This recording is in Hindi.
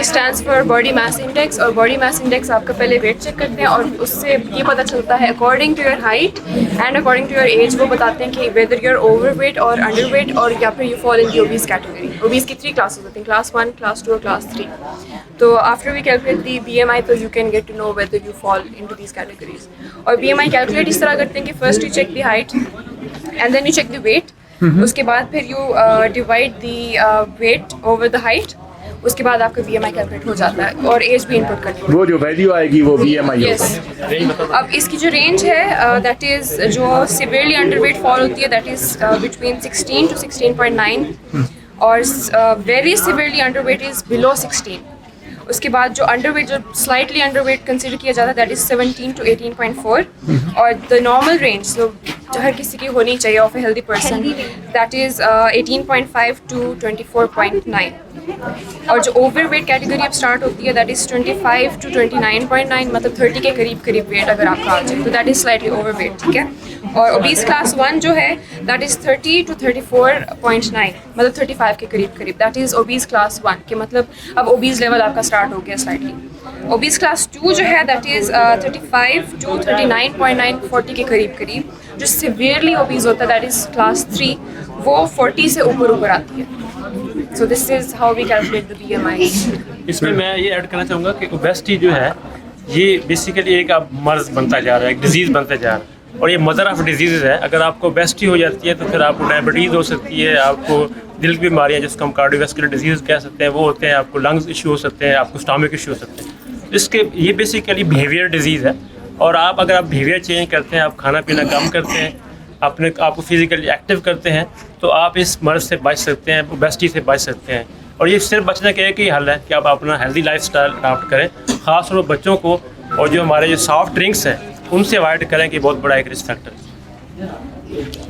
B stands for body mass index, और body mass index आपका पहले वेट चेक करते हैं और उससे ये पता चलता है according to your height and according to your age वो बताते हैं कि वेदर यूर ओवरवेट और अंडरवेट और या फिर you fall in the obese category. Obese की 3 क्लासेस होती हैं, क्लास 1, क्लास 2 और क्लास 3। तो after we calculate the BMI तो you can get to know whether you fall into these categories. और BMI कैलकुलेट इस तरह करते हैं कि first you check the height and then you check the weight, उसके बाद फिर you divide the weight over the height, उसके बाद आपका BMI कैलकुलेट हो जाता है और एज भी इनपुट करनी है। वो जो वैल्यू आएगी वो BMI यस। अब इसकी जो रेंज है दैट इज़ जो सिवियरली अंडरवेट फॉल होती है दैट इज़ बिटवीन 16 to 16.9 और very severely underweight is below 16। उसके बाद जो अंडरवेट जो स्लाइटली अंडरवेट कंसिडर किया जाता है दैट इज़ 17 to 18.4 और द नॉर्मल रेंज जो हर किसी की होनी चाहिए of a healthy person that is 18.5 to 24.9 और जो ओवरवेट कैटेगरी अब स्टार्ट होती है दैट इज़ 25 to 29.9 मतलब 30 के करीब वेट अगर आपका आ जाए तो दैट इज़ स्लाइटली ओवरवेट, ठीक है। और ओबीज क्लास 1 जो है दैट इज़ 30 to 34.9 मतलब 35 के करीब दैट इज़ ओबीज क्लास 1 के मतलब अब ओबीज लेवल आपका स्टार्ट हो गया स्लाइटली। ओबीज क्लास 2 जो है दैट इज़ 35 to 39.9 40 के करीब। जो सिवियरली ओबीज होता है दैट इज़ क्लास 3 वो 40 से ऊपर आती है। So this is how we calculate the BMI. इसमें मैं ये ऐड करना चाहूँगा कि ओबेसिटी जो है ये बेसिकली एक अब मर्ज बनता जा रहा है, एक डिजीज़ बनता जा रहा है और ये मदर ऑफ डिजीज़ है। अगर आपको ओबेसिटी हो जाती है तो फिर आपको डायबिटीज़ हो सकती है, आपको दिल की बीमारियाँ जिसको हम कार्डियोवैस्कुलर डिजीज़ कह सकते हैं वो होते हैं, आपको लंग्स इशू हो सकते हैं, आपको स्टमक इशू हो सकते हैं। इसके ये बेसिकली बिहेवियर डिजीज़ है और अगर आप बिहेवियर चेंज करते हैं, आप खाना पीना कम करते हैं, आपको फिजिकली एक्टिव करते हैं तो आप इस मर्ज से बच सकते हैं, ओबेसिटी से बच सकते हैं। और ये सिर्फ बचने का एक ही हल है कि आप अपना हेल्दी लाइफस्टाइल अडॉप्ट करें, ख़ासतौर पर बच्चों को, और जो हमारे जो सॉफ्ट ड्रिंक्स हैं उनसे अवॉइड करें कि बहुत बड़ा एक रिस्क फैक्टर है।